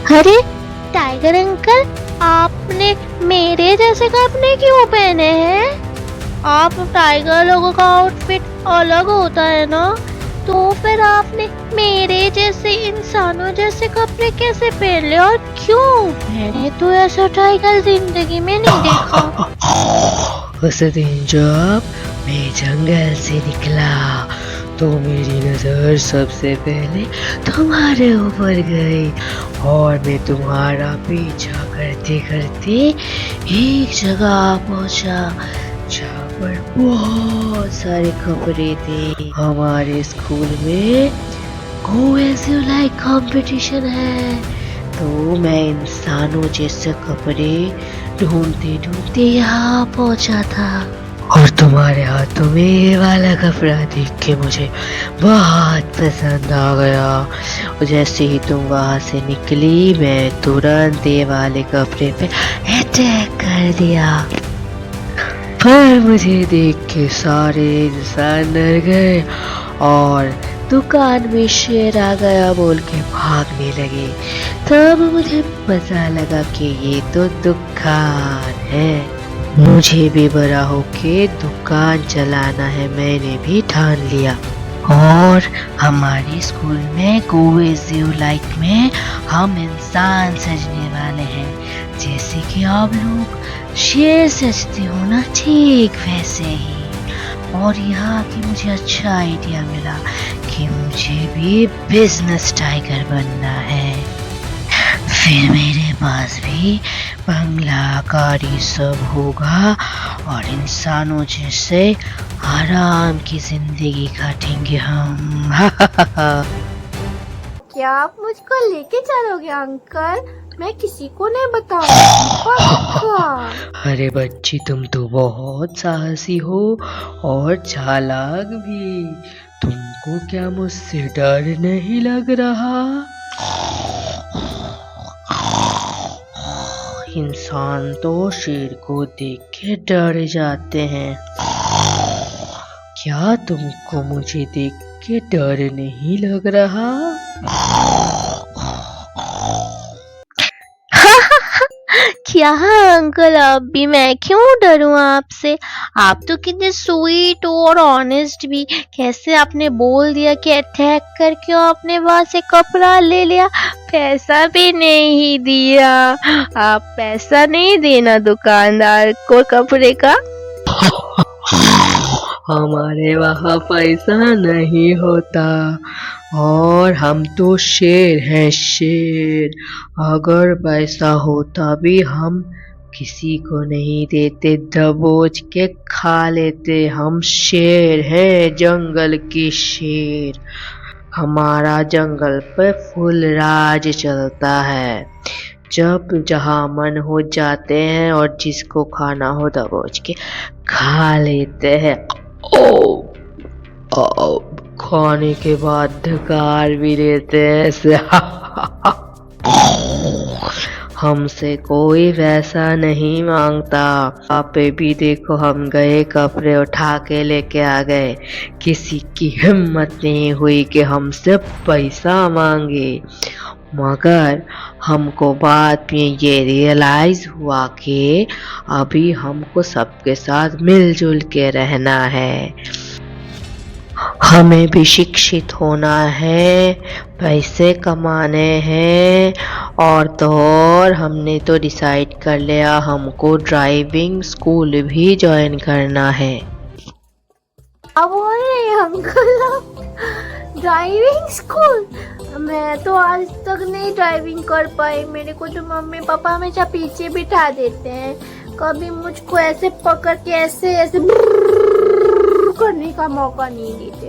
अरे tiger uncle, आपने मेरे जैसे कपड़े क्यों पहने हैं? आप टाइगर लोगों का आउटफिट अलग होता है ना, तो फिर आपने मेरे जैसे इंसानों जैसे कपड़े कैसे पहन लिए और क्यों? मैंने तो ऐसा टाइगर जिंदगी में नहीं देखा। उस दिन जब मैं जंगल से निकला तो मेरी नजर सबसे पहले तुम्हारे ऊपर गई और मैं तुम्हारा पीछा करते करते एक जगह पहुंचा जहाँ पर बहुत सारे कपड़े थे। हमारे स्कूल में go as you like competition है, तो मैं इंसानों जैसे कपड़े ढूंढते ढूंढते यहाँ पहुंचा था और तुम्हारे हाथों में ये वाला कपड़ा देख के मुझे बहुत पसंद आ गया और जैसे ही तुम वहां से निकली मैं तुरंत ये वाले कपड़े पे अटैक कर दिया, पर मुझे देख के सारे इंसान डर गए और दुकान में शेर आ गया बोल के भागने लगे। तब मुझे पता लगा कि ये तो दुकान है, मुझे भी बड़ा होके दुकान चलाना है, मैंने भी ठान लिया। और हमारे स्कूल में गो एज यू लाइक में हम इंसान सजने वाले हैं, जैसे कि आप लोग शेर सजते हो ना, ठीक वैसे ही। और यहाँ की मुझे अच्छा आइडिया मिला कि मुझे भी बिजनेस टाइगर बनना है। फिर मेरे पास भी बंगला गाड़ी सब होगा और इंसानों जैसे आराम की जिंदगी काटेंगे हम। क्या आप मुझको लेके चलोगे अंकल? मैं किसी को नहीं बताऊंगा। अरे बच्ची, तुम तो बहुत साहसी हो और चालाक भी, तुमको क्या मुझसे डर नहीं लग रहा? इंसान तो शेर को देख के डर जाते हैं, क्या तुमको मुझे देख के डर नहीं लग रहा? क्या अंकल, अब भी मैं क्यों डरूं आपसे? आप तो कितने स्वीट और ऑनेस्ट भी। कैसे आपने बोल दिया कि अटैक करके आपने वहां से कपड़ा ले लिया, पैसा भी नहीं दिया। आप पैसा नहीं देना दुकानदार को कपड़े का? हमारे वहाँ पैसा नहीं होता और हम तो शेर हैं, शेर। अगर पैसा होता भी हम किसी को नहीं देते, दबोच के खा लेते। हम शेर हैं, जंगल के शेर। हमारा जंगल पे फुल राज चलता है, जब जहाँ मन हो जाते हैं और जिसको खाना हो दबोच के खा लेते हैं। ओ, खाने के बाद ढकार भी लेते हैं ऐसे। हमसे कोई वैसा नहीं मांगता। आप भी देखो, हम गए कपड़े उठा के लेके आ गए, किसी की हिम्मत नहीं हुई कि हमसे पैसा मांगे। मगर हमको बाद में ये रियलाइज हुआ कि अभी हमको सबके साथ मिलजुल के रहना है, हमें भी शिक्षित होना है, पैसे कमाने हैं। और तो और हमने तो डिसाइड कर लिया हमको ड्राइविंग स्कूल भी ज्वाइन करना है। अब हो रहे अंकल ड्राइविंग स्कूल? मैं तो आज तक नहीं ड्राइविंग कर पाई। मेरे को तो मम्मी पापा हमेशा पीछे बिठा देते हैं, कभी मुझको ऐसे पकड़ के ऐसे ऐसे करने का मौका नहीं देते।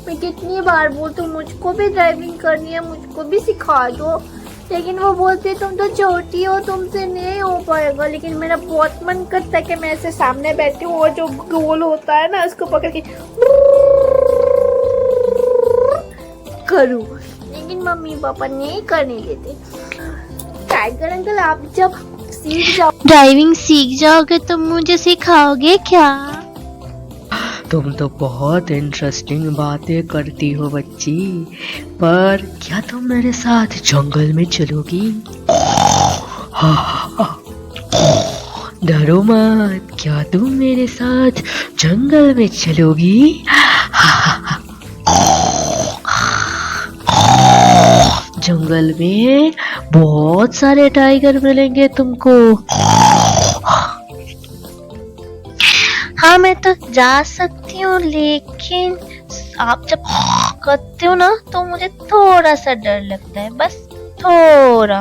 मैं कितनी बार बोलती हूँ मुझको भी ड्राइविंग करनी है, मुझको भी सिखा दो, लेकिन वो बोलते तुम तो छोटी हो, तुमसे नहीं हो पाएगा। लेकिन मेरा बहुत मन करता है कि मैं ऐसे सामने बैठी हूँ और जो गोल होता है ना उसको पकड़ के करूँ, लेकिन मम्मी पापा नहीं करने देते। टाइगर अंकल, आप जब ड्राइविंग सीख जाओगे तो मुझे सिखाओगे क्या? तुम तो बहुत इंटरेस्टिंग बातें करती हो बच्ची, पर क्या तुम मेरे साथ जंगल में चलोगी? डरो मत, क्या तुम मेरे साथ जंगल में चलोगी? जंगल में बहुत सारे टाइगर मिलेंगे तुमको। हाँ मैं तो जा सकती हूँ, लेकिन आप जब करते हो ना तो मुझे थोड़ा सा डर लगता है, बस थोड़ा।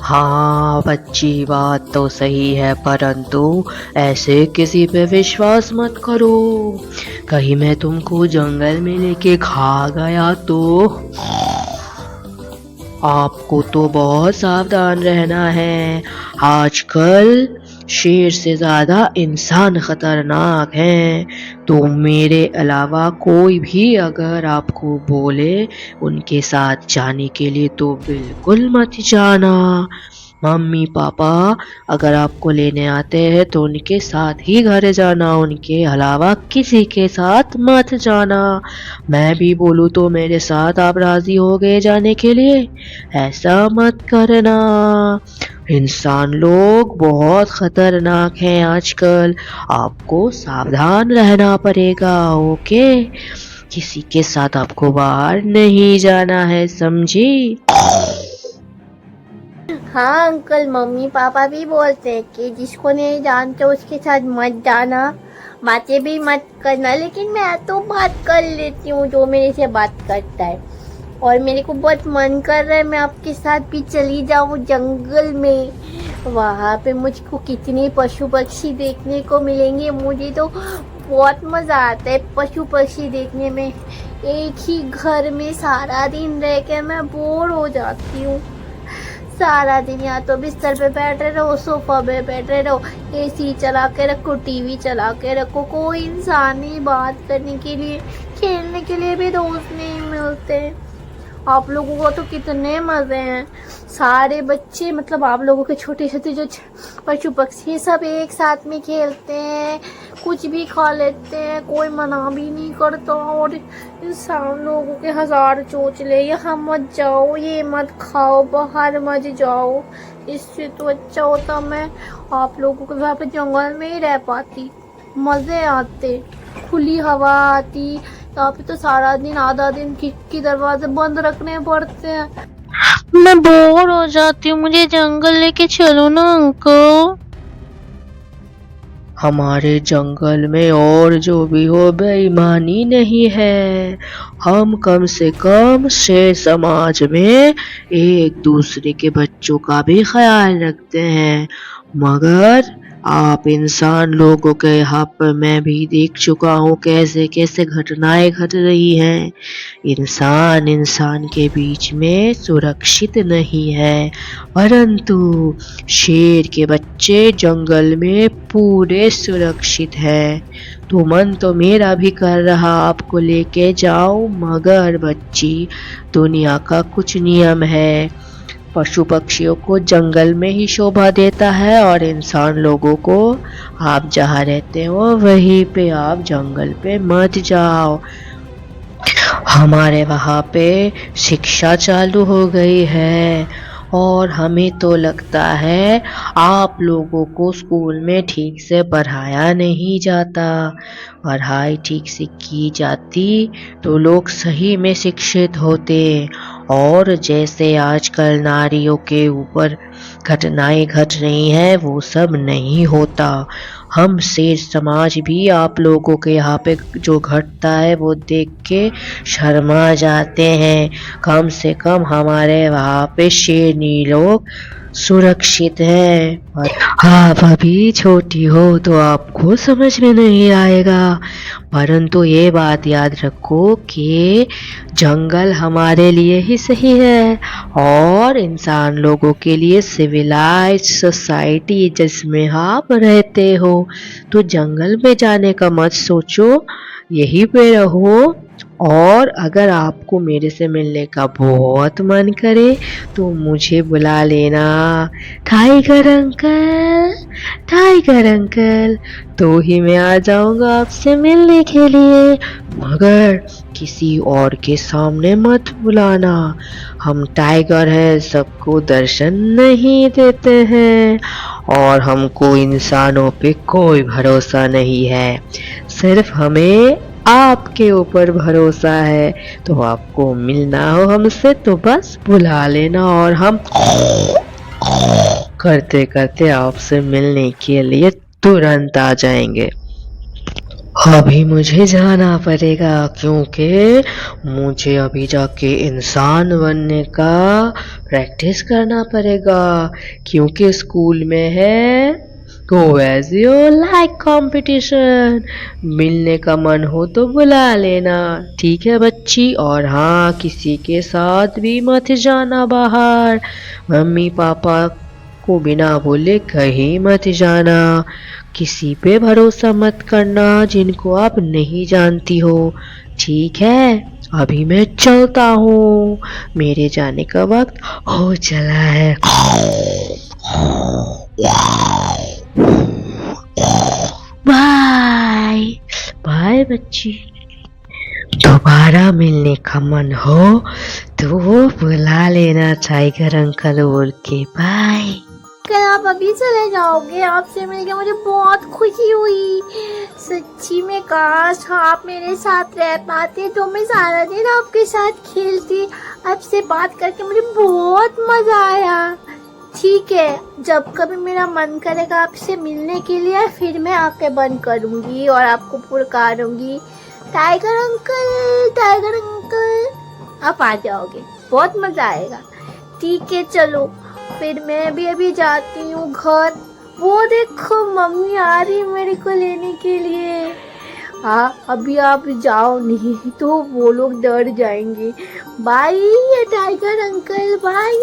हाँ बच्ची, बात तो सही है, परंतु ऐसे किसी पे विश्वास मत करो। कहीं मैं तुमको जंगल में लेके खा गया तो? आपको तो बहुत सावधान रहना है। आजकल शेर से ज्यादा इंसान खतरनाक हैं। तो मेरे अलावा कोई भी अगर आपको बोले उनके साथ जाने के लिए तो बिल्कुल मत जाना। मम्मी पापा अगर आपको लेने आते हैं तो उनके साथ ही घर जाना, उनके अलावा किसी के साथ मत जाना। मैं भी बोलूँ तो मेरे साथ आप राजी हो गए जाने के लिए? ऐसा मत करना। इंसान लोग बहुत खतरनाक हैं आजकल, आपको सावधान रहना पड़ेगा। ओके, किसी के साथ आपको बाहर नहीं जाना है, समझी? हाँ अंकल, मम्मी पापा भी बोलते हैं कि जिसको नहीं जानते उसके साथ मत जाना, बातें भी मत करना, लेकिन मैं तो बात कर लेती हूँ जो मेरे से बात करता है। और मेरे को बहुत मन कर रहा है मैं आपके साथ भी चली जाऊँ जंगल में। वहाँ पे मुझको कितने पशु पक्षी देखने को मिलेंगे, मुझे तो बहुत मज़ा आता है पशु पक्षी देखने में। एक ही घर में सारा दिन रह के मैं बोर हो जाती हूँ। सारा दिन या तो बिस्तर पे बैठे रहो, सोफा पे बैठे रहो, एसी चला के रखो, टीवी चला के रखो, कोई इंसान नहीं बात करने के लिए, खेलने के लिए भी दोस्त नहीं मिलते। आप लोगों को तो कितने मजे हैं, सारे बच्चे मतलब आप लोगों के छोटे छोटे जो पशु पक्षी सब एक साथ में खेलते हैं, कुछ भी खा लेते हैं, कोई मना भी नहीं करता। और इंसान लोगों के हजार चोचले, यहाँ मत जाओ, ये मत खाओ, बाहर मत जाओ। इससे तो अच्छा होता मैं आप लोगों के वहाँ पे जंगल में ही रह पाती, मजे आते, खुली हवा आती। यहाँ पे तो सारा दिन आधा दिन खिड़की दरवाजे बंद रखने पड़ते हैं। मैं बोर हो जाती हूँ, मुझे जंगल लेके चलो ना अंकल। हमारे जंगल में और जो भी हो बेईमानी नहीं है। हम कम से कम शेर समाज में एक दूसरे के बच्चों का भी ख्याल रखते हैं, मगर आप इंसान लोगों के यहाँ पर मैं भी देख चुका हूँ कैसे कैसे घटनाएं घट रही हैं। इंसान इंसान के बीच में सुरक्षित नहीं है, परंतु शेर के बच्चे जंगल में पूरे सुरक्षित हैं। तो मन तो मेरा भी कर रहा आपको लेके जाऊं, मगर बच्ची दुनिया का कुछ नियम है, पशु पक्षियों को जंगल में ही शोभा देता है और इंसान लोगों को आप जहाँ रहते हो वहीं पे आप जंगल पे मत जाओ। हमारे वहाँ पे शिक्षा चालू हो गई है और हमें तो लगता है आप लोगों को स्कूल में ठीक से पढ़ाया नहीं जाता। पढ़ाई ठीक से की जाती तो लोग सही में शिक्षित होते, और जैसे आजकल नारियों के ऊपर घटनाएं घट रही हैं वो सब नहीं होता। हम शेर समाज भी आप लोगों के यहाँ पे जो घटता है वो देख के शर्मा जाते हैं। कम से कम हमारे वहाँ पे शेरनी लोग सुरक्षित है। आप अभी छोटी हो तो आपको समझ में नहीं आएगा, परंतु ये बात याद रखो कि जंगल हमारे लिए ही सही है और इंसान लोगों के लिए सिविलाइज्ड सोसाइटी जिसमें आप रहते हो। तो जंगल में जाने का मत सोचो, यहीं पे रहो और अगर आपको मेरे से मिलने का बहुत मन करे तो मुझे बुला लेना। टाइगर अंकल, टाइगर अंकल, तो ही मैं आ जाऊंगा आपसे मिलने के लिए, मगर किसी और के सामने मत बुलाना। हम टाइगर हैं, सबको दर्शन नहीं देते हैं और हमको इंसानों पे कोई भरोसा नहीं है, सिर्फ हमें आपके ऊपर भरोसा है। तो आपको मिलना हो हमसे तो बस बुला लेना और हम करते करते आपसे मिलने के लिए तुरंत आ जाएंगे। अभी मुझे जाना पड़ेगा क्योंकि मुझे अभी जाके इंसान बनने का प्रैक्टिस करना पड़ेगा, क्योंकि स्कूल में है go as you like competition. मिलने का मन हो तो बुला लेना, ठीक है बच्ची? और हाँ, किसी के साथ भी मत जाना बाहर, मम्मी पापा को बिना बोले कहीं मत जाना, किसी पे भरोसा मत करना जिनको आप नहीं जानती हो, ठीक है? अभी मैं चलता हूँ, मेरे जाने का वक्त हो चला है। बाय बाय बच्ची। दोबारा मिलने का मन हो तो बुला लेना टाइगर अंकल बोल के। बाय। कल आप अभी चले जाओगे? आपसे मिलके मुझे बहुत खुशी हुई। सच्ची में काश आप मेरे साथ रह पाते तो मैं सारा दिन आपके साथ खेलती। आपसे बात करके मुझे बहुत मजा आया। ठीक है, जब कभी मेरा मन करेगा आपसे मिलने के लिए फिर मैं आंखें बंद करूंगी और आपको पुकारूंगी, टाइगर अंकल, टाइगर अंकल। आप आ जाओगे, बहुत मजा आएगा। ठीक है, चलो फिर मैं भी अभी जाती हूँ घर। वो देखो मम्मी आ रही मेरे को लेने के लिए। हाँ, अभी आप जाओ नहीं तो वो लोग डर जाएंगे। Bye tiger uncle, bye.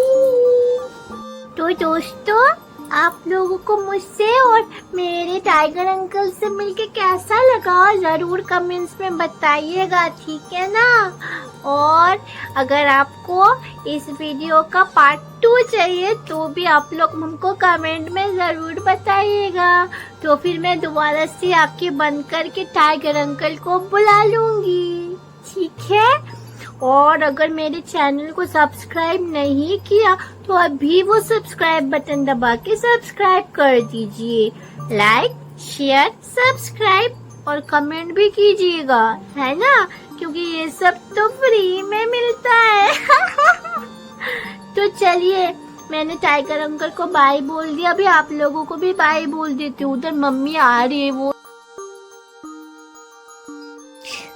तो दोस्तों, आप लोगों को मुझसे और मेरे टाइगर अंकल से मिलके कैसा लगा जरूर कमेंट्स में बताइएगा, ठीक है ना? और अगर आपको इस वीडियो का पार्ट 2 चाहिए तो भी आप लोग हमको कमेंट में जरूर बताइएगा, तो फिर मैं दोबारा से आंखें बंद करके टाइगर अंकल को बुला लूंगी, ठीक है? और अगर मेरे चैनल को सब्सक्राइब नहीं किया तो अभी वो सब्सक्राइब बटन दबा के सब्सक्राइब कर दीजिए। लाइक, शेयर, सब्सक्राइब और कमेंट भी कीजिएगा, है ना? क्योंकि ये सब तो फ्री में मिलता है। तो चलिए, मैंने टाइगर अंकल को बाय बोल दिया, अभी आप लोगों को भी बाय बोल देती हूँ। उधर मम्मी आ रही है, वो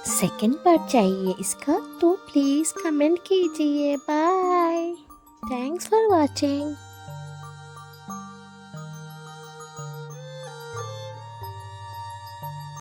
सेकंड पार्ट चाहिए इसका तो प्लीज कमेंट कीजिए। Bye, thanks for watching.